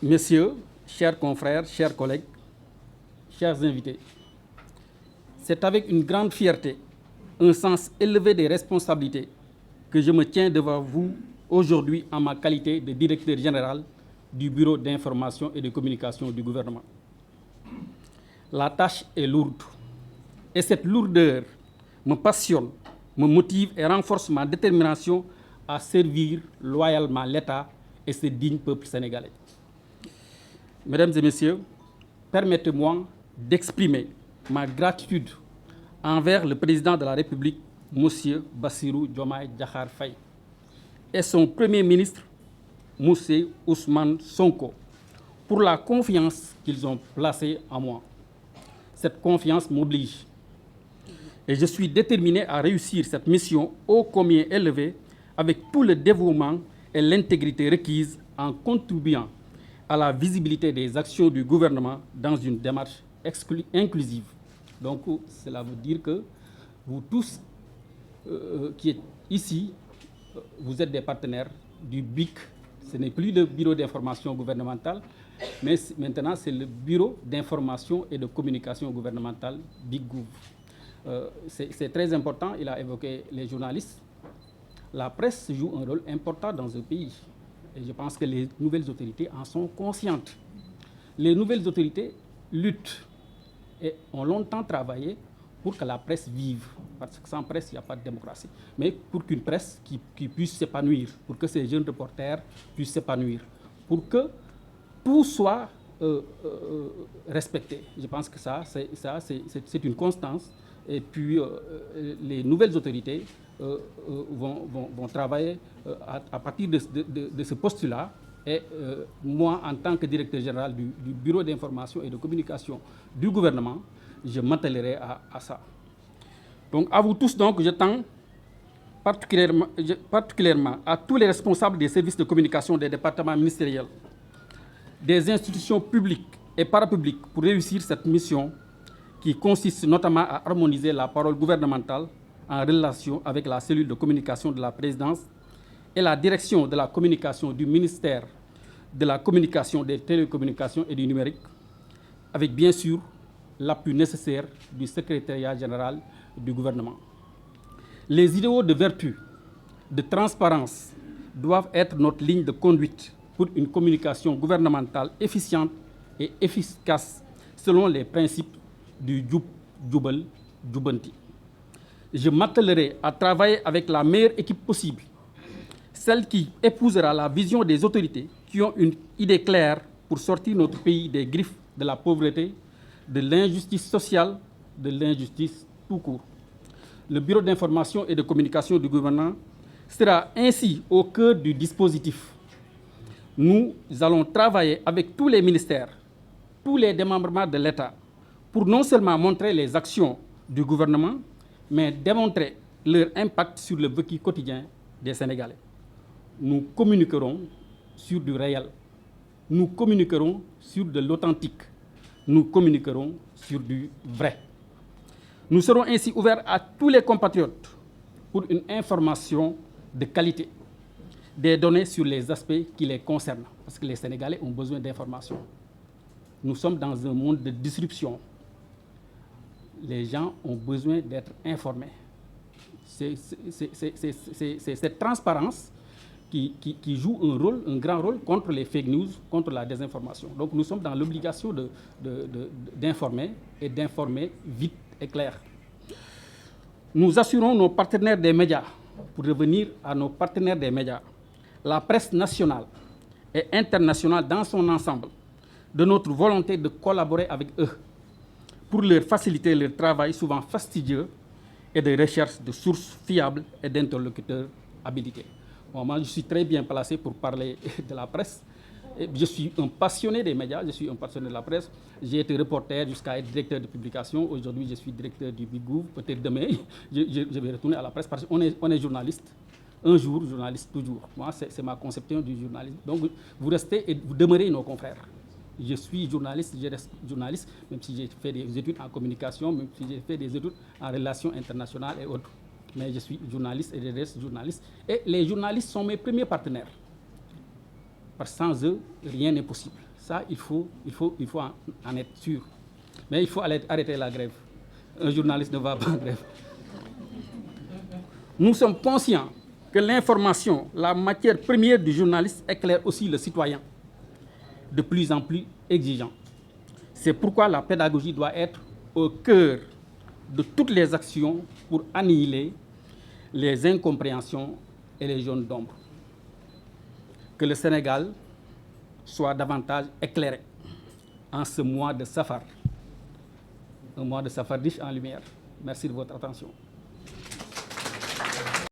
Messieurs, chers confrères, chers collègues, chers invités, c'est avec une grande fierté, un sens élevé des responsabilités que je me tiens devant vous aujourd'hui en ma qualité de directeur général du Bureau d'information et de communication du gouvernement. La tâche est lourde et cette lourdeur me passionne, me motive et renforce ma détermination à servir loyalement l'État et ce digne peuple sénégalais. Mesdames et messieurs, permettez-moi d'exprimer ma gratitude envers le président de la République, M. Bassirou Diomaye Diakhar Faye, et son Premier ministre, M. Ousmane Sonko, pour la confiance qu'ils ont placée en moi. Cette confiance m'oblige et je suis déterminé à réussir cette mission ô combien élevée avec tout le dévouement et l'intégrité requises en contribuant à la visibilité des actions du gouvernement dans une démarche inclusive. Donc, cela veut dire que vous tous qui êtes ici, vous êtes des partenaires du BIC. Ce n'est plus le bureau d'information gouvernementale, mais maintenant c'est le bureau d'information et de communication gouvernementale BIC-Gouv. C'est très important, il a évoqué les journalistes. La presse joue un rôle important dans un pays. Et je pense que les nouvelles autorités en sont conscientes. Les nouvelles autorités luttent et ont longtemps travaillé pour que la presse vive. Parce que sans presse, il n'y a pas de démocratie. Mais pour qu'une presse qui puisse s'épanouir, pour que ces jeunes reporters puissent s'épanouir, pour que tout soit respecté. Je pense que c'est une constance. Et puis, les nouvelles autorités vont travailler à partir de ce postulat. Et moi, en tant que directeur général du Bureau d'information et de communication du gouvernement, je m'attellerai à ça. Donc, à vous tous, donc, je tends particulièrement à tous les responsables des services de communication des départements ministériels, des institutions publiques et parapubliques pour réussir cette mission qui consiste notamment à harmoniser la parole gouvernementale en relation avec la cellule de communication de la présidence et la direction de la communication du ministère de la communication, des télécommunications et du numérique, avec bien sûr l'appui nécessaire du secrétariat général du gouvernement. Les idéaux de vertu, de transparence doivent être notre ligne de conduite pour une communication gouvernementale efficiente et efficace selon les principes du Djoub, Djoubal, Djoubanti. Je m'attellerai à travailler avec la meilleure équipe possible, celle qui épousera la vision des autorités qui ont une idée claire pour sortir notre pays des griffes de la pauvreté, de l'injustice sociale, de l'injustice tout court. Le Bureau d'information et de communication du gouvernement sera ainsi au cœur du dispositif. Nous allons travailler avec tous les ministères, tous les démembrements de l'État, pour non seulement montrer les actions du gouvernement, mais démontrer leur impact sur le vécu quotidien des Sénégalais. Nous communiquerons sur du réel, nous communiquerons sur de l'authentique, nous communiquerons sur du vrai. Nous serons ainsi ouverts à tous les compatriotes pour une information de qualité, des données sur les aspects qui les concernent, parce que les Sénégalais ont besoin d'informations. Nous sommes dans un monde de disruption. Les gens ont besoin d'être informés. C'est cette transparence qui joue un grand rôle contre les fake news, contre la désinformation. Donc nous sommes dans l'obligation d'informer et d'informer vite et clair. Nous assurons nos partenaires des médias, pour revenir à nos partenaires des médias, la presse nationale et internationale dans son ensemble, de notre volonté de collaborer avec eux pour leur faciliter leur travail souvent fastidieux et de recherche de sources fiables et d'interlocuteurs habilités. Bon, moi, je suis très bien placé pour parler de la presse. Et je suis un passionné des médias, je suis un passionné de la presse. J'ai été reporter jusqu'à être directeur de publication. Aujourd'hui, je suis directeur du BIC-Gouv. Peut-être demain, je vais retourner à la presse parce qu'on est journaliste. Un jour, journaliste toujours. Moi, c'est ma conception du journalisme. Donc, vous restez et vous demeurez nos confrères. Je suis journaliste, je reste journaliste, même si j'ai fait des études en communication, même si j'ai fait des études en relations internationales et autres. Mais je suis journaliste et je reste journaliste. Et les journalistes sont mes premiers partenaires. Parce que sans eux, rien n'est possible. Ça, il faut en être sûr. Mais il faut arrêter la grève. Un journaliste ne va pas en grève. Nous sommes conscients que l'information, la matière première du journaliste, éclaire aussi le citoyen, de plus en plus exigeant. C'est pourquoi la pédagogie doit être au cœur de toutes les actions pour annihiler les incompréhensions et les zones d'ombre. Que le Sénégal soit davantage éclairé en ce mois de Safar, un mois de Safar riche en lumière. Merci de votre attention.